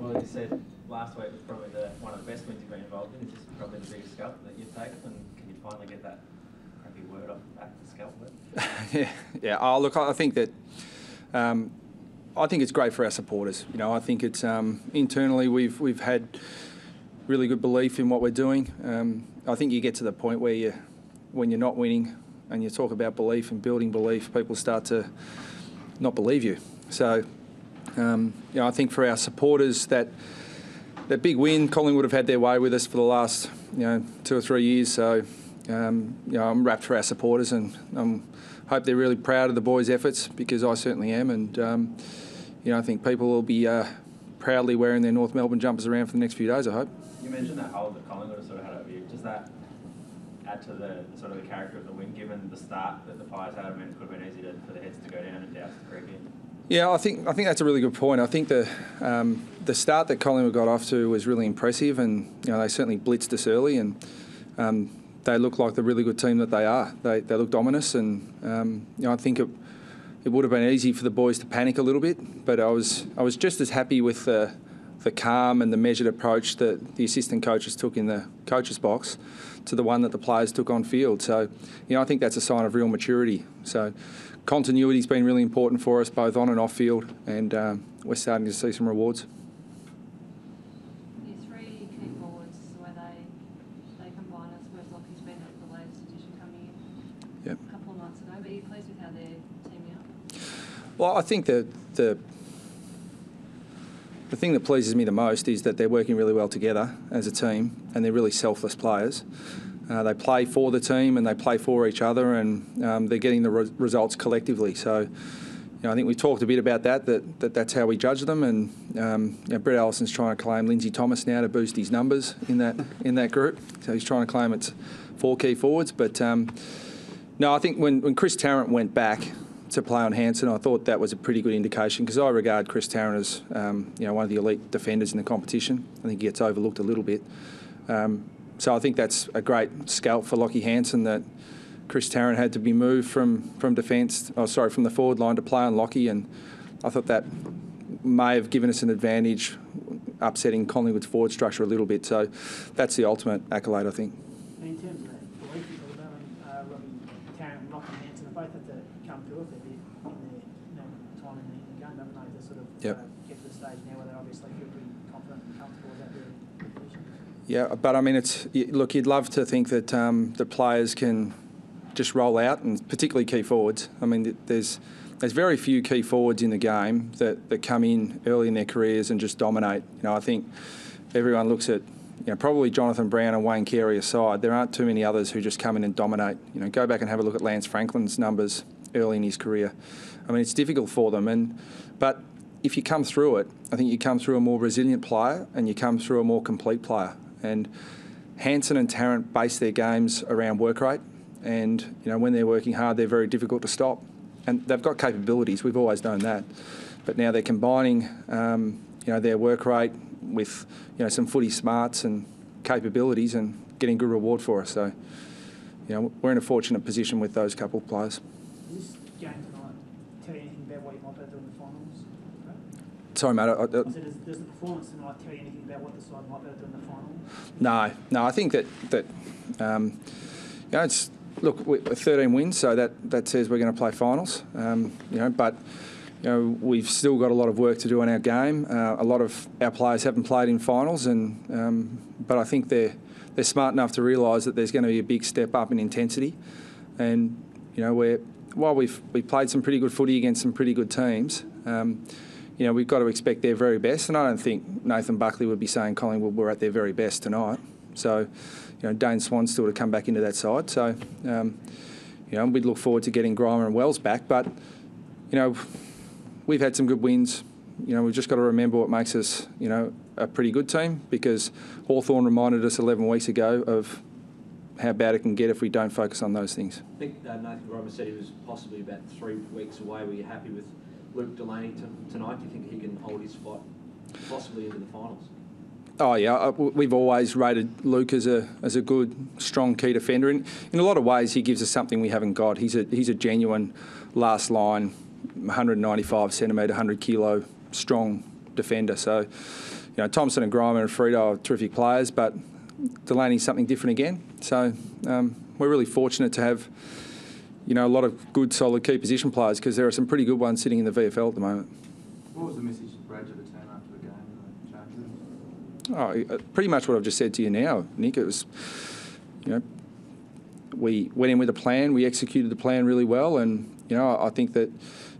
Well, you said last week was probably one of the best wins you've been involved in. Is this probably the biggest scalp that you've taken? And can you finally get that crappy word off the back of the scalp? Yeah. Oh, look, I think that I think it's great for our supporters. You know, I think it's internally we've had really good belief in what we're doing. I think you get to the point where when you're not winning and you talk about belief and building belief, people start to not believe you. So, you know, I think for our supporters, that big win, Collingwood have had their way with us for the last 2 or 3 years. So, you know, I'm wrapped for our supporters, and I hope they're really proud of the boys' efforts, because I certainly am. And you know, I think people will be proudly wearing their North Melbourne jumpers around for the next few days, I hope. You mentioned that hole that Collingwood has sort of had over you. Does that add to the sort of the character of the win, given the start that the Pies had? I mean, it could have been easy for the Heads to go down and douse the creek in. Yeah, I think that's a really good point. I think the start that Collingwood got off to was really impressive, and you know, they certainly blitzed us early, and they look like the really good team that they are. They looked ominous, and you know, I think it would have been easy for the boys to panic a little bit, but I was just as happy with the calm and the measured approach that the assistant coaches took in the coaches box to the one that the players took on field. So, you know, I think that's a sign of real maturity. So, continuity's been really important for us, both on and off field, and we're starting to see some rewards. Your three key forwards, the way they combine us, whereas Lockie's been at the latest edition coming in a couple of months ago. But are you pleased with how they're teaming up? Well, I think the thing that pleases me the most is that they're working really well together as a team, and they're really selfless players. They play for the team and they play for each other, and they're getting the results collectively. So, you know, I think we talked a bit about that's how we judge them. And you know, Brett Allison's trying to claim Lindsay Thomas now to boost his numbers in that group. So he's trying to claim it's 4 key forwards. But no, I think when Chris Tarrant went back to play on Hansen, I thought that was a pretty good indication, because I regard Chris Tarrant as you know, one of the elite defenders in the competition. I think he gets overlooked a little bit. So I think that's a great scalp for Lockie Hansen, that Chris Tarrant had to be moved from the forward line to play on Lockie, and I thought that may have given us an advantage, upsetting Collingwood's forward structure a little bit. So that's the ultimate accolade, I think. In terms of that belief, you talk about Lockie Tarrant and Lockie Hansen, both had to come through a fair bit in their time in the game, haven't they, to sort of get to the stage now where they obviously feel pretty confident and comfortable about their position. Yeah, but I mean, look, you'd love to think that the players can just roll out, and particularly key forwards. I mean, there's very few key forwards in the game that come in early in their careers and just dominate. You know, I think everyone looks at, you know, probably Jonathan Brown and Wayne Carey aside, there aren't too many others who just come in and dominate. You know, go back and have a look at Lance Franklin's numbers early in his career. I mean, it's difficult for them, but if you come through it, I think you come through a more resilient player and you come through a more complete player. And Hansen and Tarrant base their games around work rate, and you know, when they're working hard, they're very difficult to stop. And they've got capabilities. We've always known that, but now they're combining, you know, their work rate with, you know, some footy smarts and capabilities, and getting good reward for us. So, you know, we're in a fortunate position with those couple of players. Does this game tonight tell you anything about what you might be doing in the finals? Sorry, mate. Does the performance tonight tell you anything about what the side might be doing in the finals? No. I think that you know, it's, look, 13 wins, so that says we're going to play finals. You know, but you know, we've still got a lot of work to do in our game. A lot of our players haven't played in finals, and but I think they're smart enough to realise that there's going to be a big step up in intensity. And you know, while we've played some pretty good footy against some pretty good teams, you know, we've got to expect their very best. And I don't think Nathan Buckley would be saying Collingwood were at their very best tonight. So, you know, Dane Swan's still to come back into that side. So, you know, we'd look forward to getting Grimer and Wells back. But, you know, we've had some good wins. You know, we've just got to remember what makes us, you know, a pretty good team, because Hawthorn reminded us 11 weeks ago of how bad it can get if we don't focus on those things. I think Nathan Grimer said he was possibly about 3 weeks away. Were you happy with Luke Delaney tonight? Do you think he can hold his spot possibly into the finals? Oh yeah, we've always rated Luke as a good, strong key defender. In a lot of ways, he gives us something we haven't got. He's a genuine last line, 195 centimetre, 100 kilo strong defender. So, Thompson and Grimer and Frito are terrific players, but Delaney's something different again. So we're really fortunate to have, a lot of good, solid key position players, because there are some pretty good ones sitting in the VFL at the moment. What was the message Brad to the team after the game in the change room? Pretty much what I've just said to you now, Nick. It was, we went in with a plan, we executed the plan really well, and I think that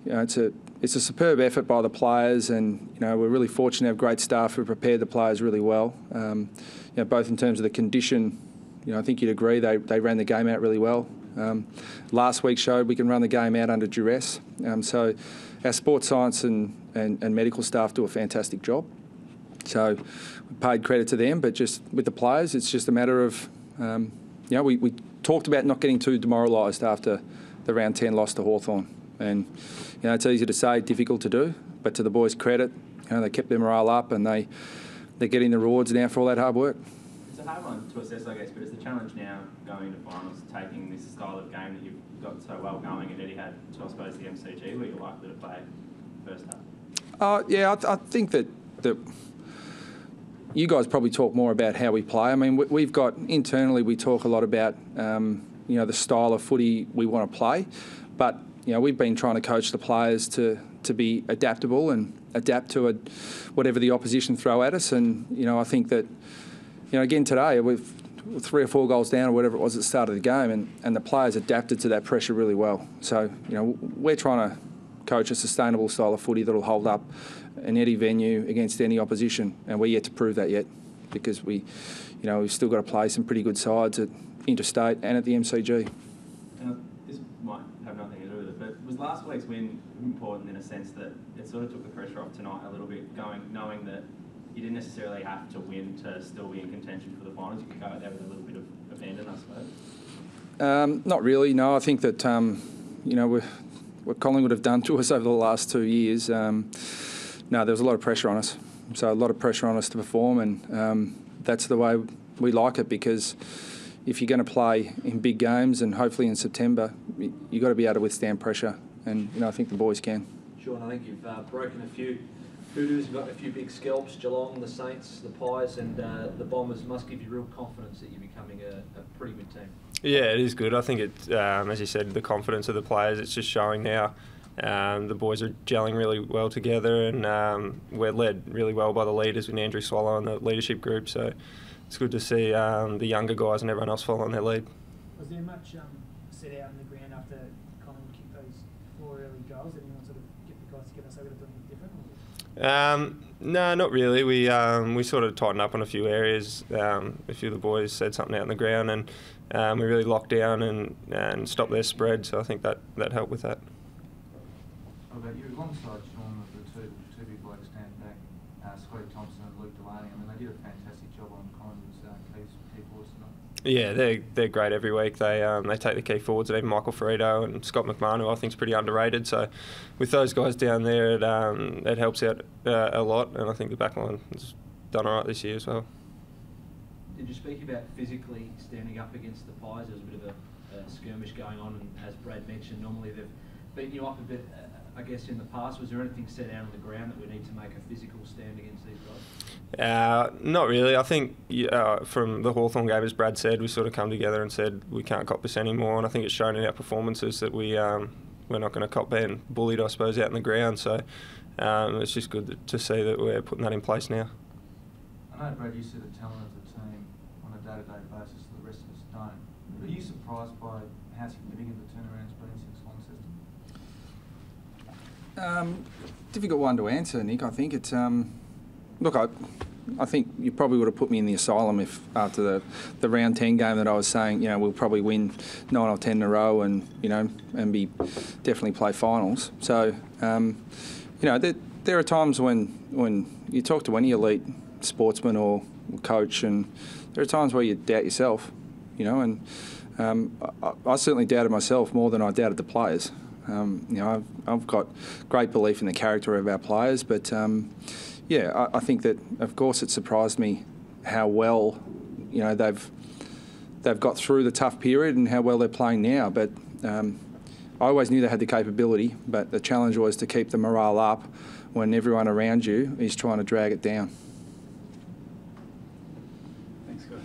it's a superb effort by the players, and we're really fortunate to have great staff who prepared the players really well. Both in terms of the condition, I think you'd agree they ran the game out really well. Last week showed we can run the game out under duress. So our sports science and medical staff do a fantastic job. So we paid credit to them, but just with the players, it's just a matter of, we talked about not getting too demoralised after the round 10 loss to Hawthorn. And, it's easy to say, difficult to do, but to the boys' credit, they kept their morale up, and they're getting the rewards now for all that hard work. It's a hard one to assess, I guess, but it's the challenge now going into finals, taking this style of game that you've got so well going, and Eddie had to, I suppose, the MCG, where you're likely to play first half. I think that you guys probably talk more about how we play. I mean, we've got, internally, we talk a lot about, the style of footy we want to play, but we've been trying to coach the players to be adaptable and adapt to whatever the opposition throw at us. And, I think that, again today, we've 3 or 4 goals down or whatever it was at the start of the game, and the players adapted to that pressure really well. So, we're trying to coach a sustainable style of footy that'll hold up in any venue against any opposition, and we're yet to prove that yet, because we've still got to play some pretty good sides at interstate and at the MCG. This might have nothing to do with it, but was last week's win important in a sense that it sort of took the pressure off tonight a little bit, knowing that you didn't necessarily have to win to still be in contention for the finals? You could go out there with a little bit of abandon, I suppose. Not really, no. I think that what Collingwood have done to us over the last 2 years, there was a lot of pressure on us. So a lot of pressure on us to perform, and that's the way we like it, because if you're going to play in big games, and hopefully in September, you've got to be able to withstand pressure, and I think the boys can. Sean, I think you've broken a few hoodoos, got a few big scalps. Geelong, the Saints, the Pies, and the Bombers must give you real confidence that you're becoming a pretty good team. Yeah, it is good. I think it's, as you said, the confidence of the players, it's just showing now. The boys are gelling really well together, and we're led really well by the leaders with Andrew Swallow and the leadership group. So it's good to see the younger guys and everyone else following their lead. Was there much set out on the ground after Collingwood kicked those 4 early goals? Did anyone sort of get the guys together so we could have done anything different? No, not really. We sort of tightened up on a few areas. A few of the boys said something out on the ground, and we really locked down and stopped their spread. So I think that helped with that. What about you? Alongside Sean, the two big blokes standing back, Scotty Thompson and Luke Delaney. I mean, they did a fantastic job on Collingwood's key forwards tonight. Yeah, they're great every week. They take the key forwards, and even Michael Frito and Scott McMahon, who I think is pretty underrated. So with those guys down there, it helps out a lot, and I think the backline has done all right this year as well. Did you speak about physically standing up against the Pies? There was a bit of a skirmish going on, and as Brad mentioned, normally they've beaten you up a bit, I guess, in the past. Was there anything set out on the ground that we need to make a physical stand against these guys? Not really. I think from the Hawthorn game, as Brad said, we sort of come together and said we can't cop this anymore, and I think it's shown in our performances that we're not going to cop being bullied, I suppose, out in the ground. So it's just good to see that we're putting that in place now. I know, Brad, you see the talent of the team on a day-to-day basis that the rest of us don't. Are you surprised by how significant the turnaround's been since Launceston? Difficult one to answer, Nick. I think it's look, I think you probably would have put me in the asylum if after the round 10 game that I was saying, we'll probably win 9 or 10 in a row, and and be definitely play finals. So there are times when you talk to any elite sportsman or coach, and there are times where you doubt yourself, and I certainly doubted myself more than I doubted the players. I've got great belief in the character of our players, but I think that, of course, it surprised me how well they've got through the tough period and how well they're playing now. But I always knew they had the capability, but the challenge was to keep the morale up when everyone around you is trying to drag it down. Thanks, guys.